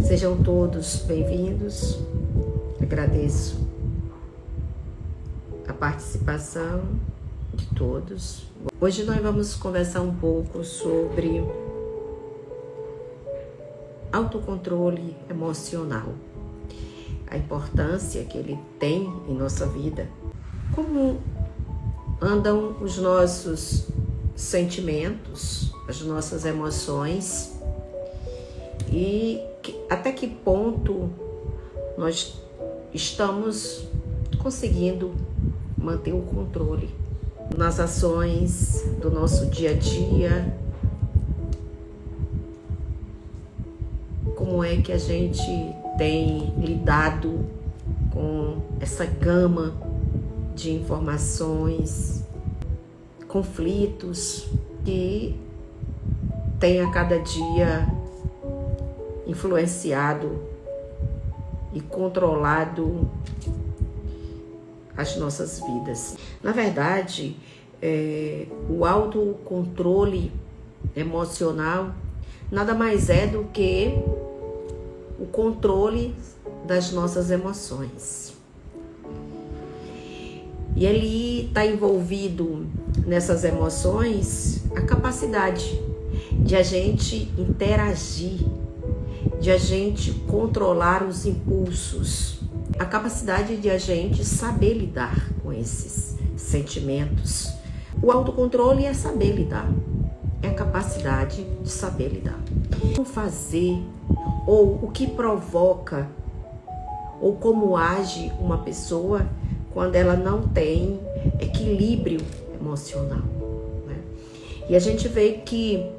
Sejam todos bem-vindos. Agradeço a participação de todos. Hoje nós vamos conversar um pouco sobre autocontrole emocional, a importância que ele tem em nossa vida, como andam os nossos sentimentos, as nossas emoções e até que ponto nós estamos conseguindo manter o controle nas ações do nosso dia a dia. Como é que a gente tem lidado com essa gama de informações, conflitos que tem a cada dia influenciado e controlado as nossas vidas. Na verdade, o autocontrole emocional nada mais é do que o controle das nossas emoções. E ele está envolvido nessas emoções a capacidade de a gente interagir, de a gente controlar os impulsos, a capacidade de a gente saber lidar com esses sentimentos. O autocontrole é saber lidar, é a capacidade de saber lidar. Como fazer, ou o que provoca, ou como age uma pessoa quando ela não tem equilíbrio emocional, né? E a gente vê que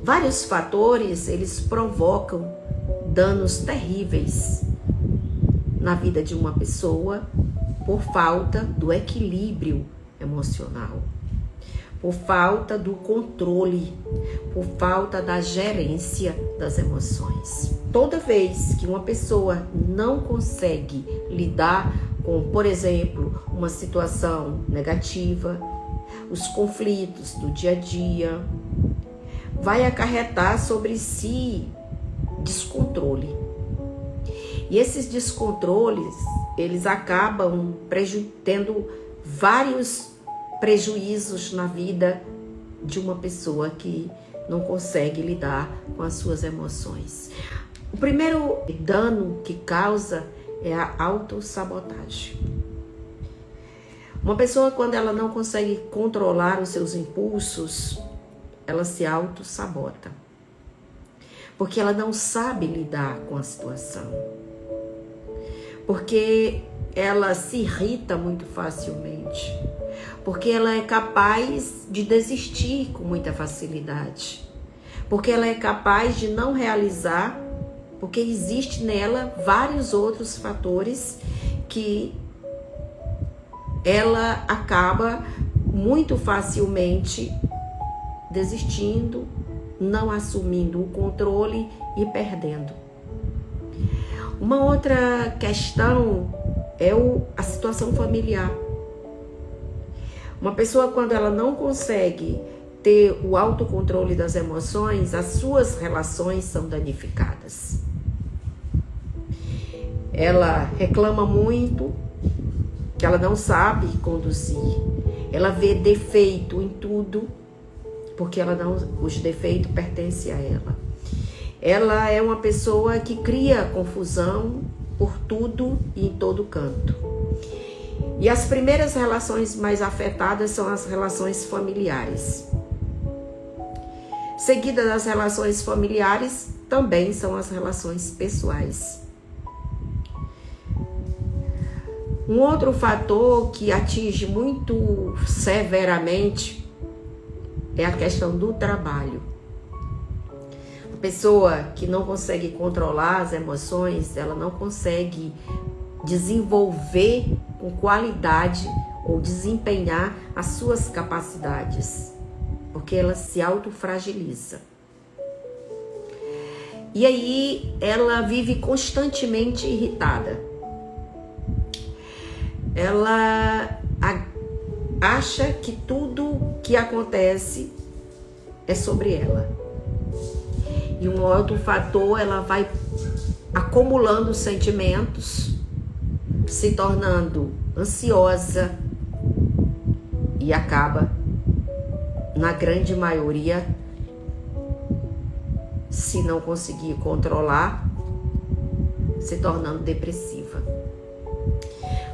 vários fatores, eles provocam danos terríveis na vida de uma pessoa por falta do equilíbrio emocional, por falta do controle, por falta da gerência das emoções. Toda vez que uma pessoa não consegue lidar com, por exemplo, uma situação negativa, os conflitos do dia a dia, vai acarretar sobre si descontrole. E esses descontroles, eles acabam tendo vários prejuízos na vida de uma pessoa que não consegue lidar com as suas emoções. O primeiro dano que causa é a autossabotagem. Uma pessoa, quando ela não consegue controlar os seus impulsos, ela se autossabota, porque ela não sabe lidar com a situação, porque ela se irrita muito facilmente, porque ela é capaz de desistir com muita facilidade, porque ela é capaz de não realizar, porque existe nela vários outros fatores que ela acaba muito facilmente desistindo, não assumindo o controle e perdendo. Uma outra questão é a situação familiar. Uma pessoa, quando ela não consegue ter o autocontrole das emoções, as suas relações são danificadas. Ela reclama muito, que ela não sabe conduzir. Ela vê defeito em tudo, porque os defeitos pertencem a ela. Ela é uma pessoa que cria confusão por tudo e em todo canto. E as primeiras relações mais afetadas são as relações familiares. Seguida das relações familiares, também são as relações pessoais. Um outro fator que atinge muito severamente é a questão do trabalho. A pessoa que não consegue controlar as emoções, ela não consegue desenvolver com qualidade ou desempenhar as suas capacidades, porque ela se autofragiliza. E aí ela vive constantemente irritada. Ela acha que tudo que acontece é sobre ela. E um outro fator, ela vai acumulando sentimentos, se tornando ansiosa e acaba, na grande maioria, se não conseguir controlar, se tornando depressiva.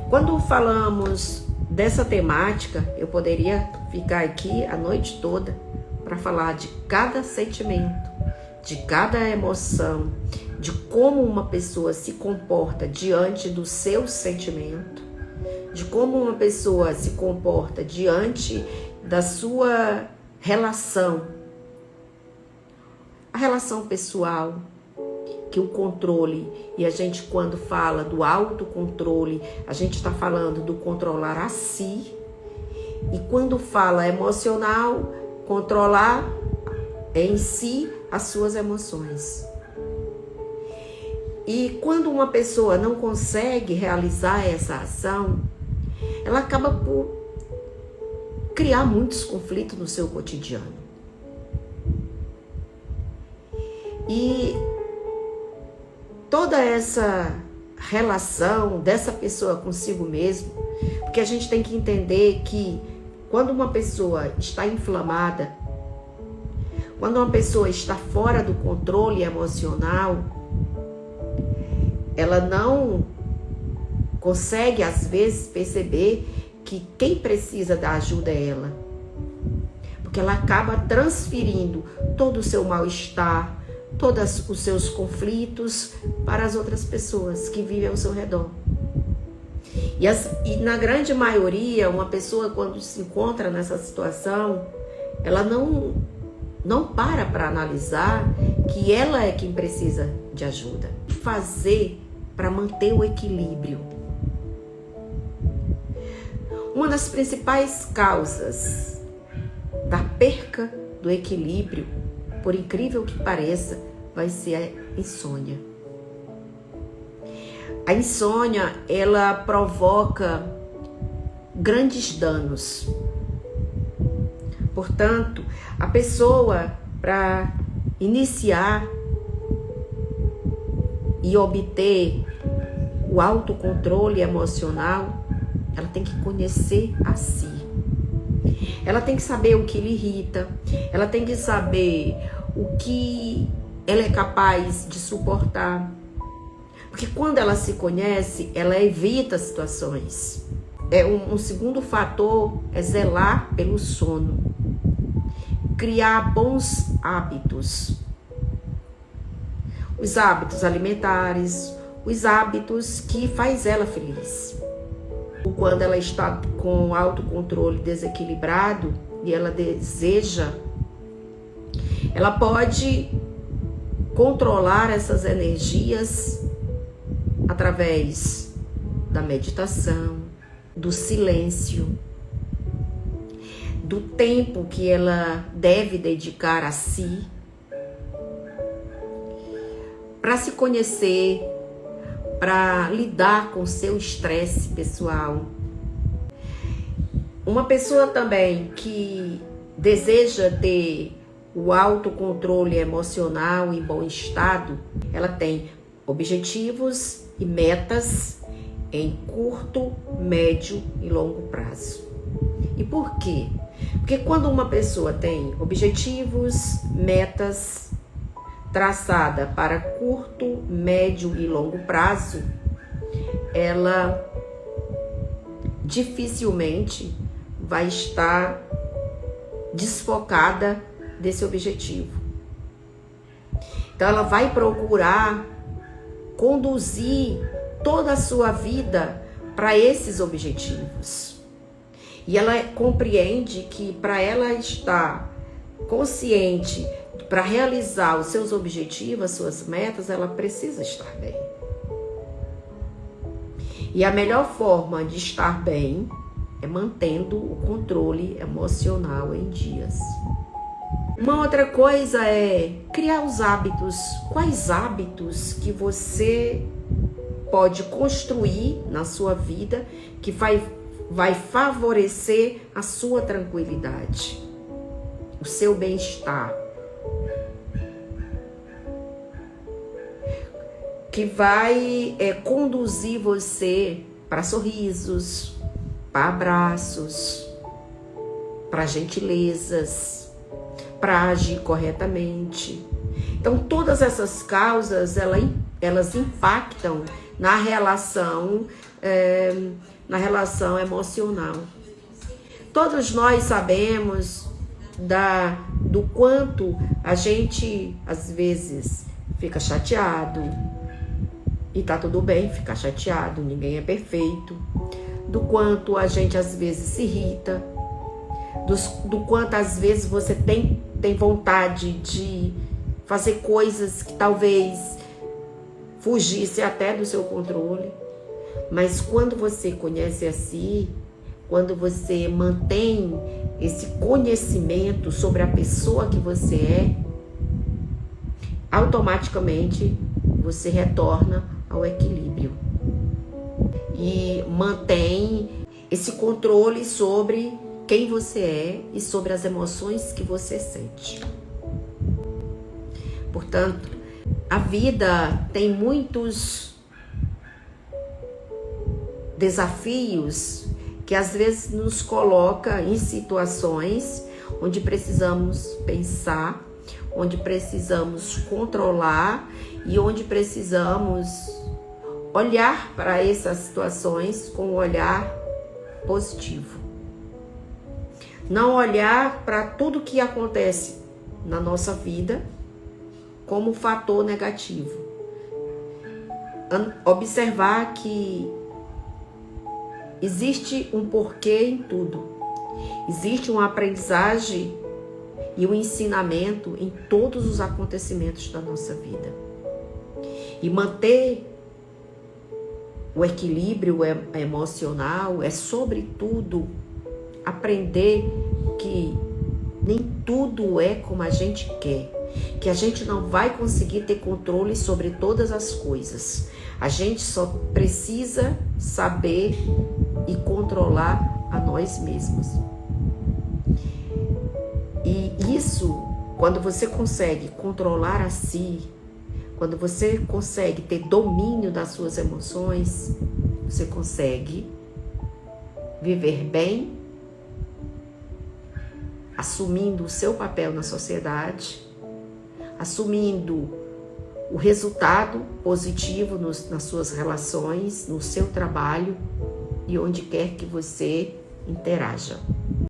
Quando falamos dessa temática, eu poderia ficar aqui a noite toda para falar de cada sentimento, de cada emoção, de como uma pessoa se comporta diante do seu sentimento, de como uma pessoa se comporta diante da sua relação, a relação pessoal, que o controle, e a gente quando fala do autocontrole, a gente está falando do controlar a si, e quando fala emocional, controlar em si as suas emoções. E quando uma pessoa não consegue realizar essa ação, ela acaba por criar muitos conflitos no seu cotidiano. E toda essa relação dessa pessoa consigo mesmo, porque a gente tem que entender que quando uma pessoa está inflamada, quando uma pessoa está fora do controle emocional, ela não consegue, às vezes, perceber que quem precisa da ajuda é ela. Porque ela acaba transferindo todo o seu mal-estar, todos os seus conflitos para as outras pessoas que vivem ao seu redor. E na grande maioria, uma pessoa quando se encontra nessa situação, ela não para analisar que ela é quem precisa de ajuda. Fazer para manter o equilíbrio. Uma das principais causas da perca do equilíbrio, por incrível que pareça, vai ser a insônia. A insônia, ela provoca grandes danos. Portanto, a pessoa, para iniciar e obter o autocontrole emocional, ela tem que conhecer a si. Ela tem que saber o que lhe irrita, ela tem que saber o que ela é capaz de suportar. Porque quando ela se conhece, ela evita situações. Um segundo fator é zelar pelo sono. Criar bons hábitos. Os hábitos alimentares, os hábitos que faz ela feliz. Quando ela está com o autocontrole desequilibrado e ela deseja, ela pode controlar essas energias através da meditação, do silêncio, do tempo que ela deve dedicar a si, para se conhecer, para lidar com seu estresse pessoal. Uma pessoa também que deseja ter o autocontrole emocional em bom estado, ela tem objetivos e metas em curto, médio e longo prazo. E por quê? Porque quando uma pessoa tem objetivos, metas traçada para curto, médio e longo prazo, ela dificilmente vai estar desfocada desse objetivo. Então ela vai procurar conduzir toda a sua vida para esses objetivos. E ela compreende que para ela estar consciente para realizar os seus objetivos, as suas metas, ela precisa estar bem. E a melhor forma de estar bem é mantendo o controle emocional em dias. Uma outra coisa é criar os hábitos. Quais hábitos que você pode construir na sua vida que vai favorecer a sua tranquilidade, o seu bem-estar? que vai conduzir você para sorrisos, para abraços, para gentilezas, para agir corretamente. Então, todas essas causas, elas impactam na relação emocional. Todos nós sabemos do quanto a gente, às vezes, fica chateado. E tá tudo bem ficar chateado, ninguém é perfeito. Do quanto a gente, às vezes, se irrita. Do quanto, às vezes, você tem vontade de fazer coisas que talvez fugisse até do seu controle. Mas quando você conhece a si, quando você mantém esse conhecimento sobre a pessoa que você é, automaticamente você retorna ao equilíbrio e mantém esse controle sobre quem você é e sobre as emoções que você sente. Portanto, a vida tem muitos desafios que às vezes nos coloca em situações onde precisamos pensar, onde precisamos controlar e onde precisamos olhar para essas situações com um olhar positivo. Não olhar para tudo que acontece na nossa vida como fator negativo. Observar que existe um porquê em tudo. Existe uma aprendizagem e um ensinamento em todos os acontecimentos da nossa vida. E manter o equilíbrio emocional é, sobretudo, aprender que nem tudo é como a gente quer, que a gente não vai conseguir ter controle sobre todas as coisas. A gente só precisa saber e controlar a nós mesmos. E isso, quando você consegue controlar a si, quando você consegue ter domínio das suas emoções, você consegue viver bem, assumindo o seu papel na sociedade, assumindo o resultado positivo nas suas relações, no seu trabalho e onde quer que você interaja.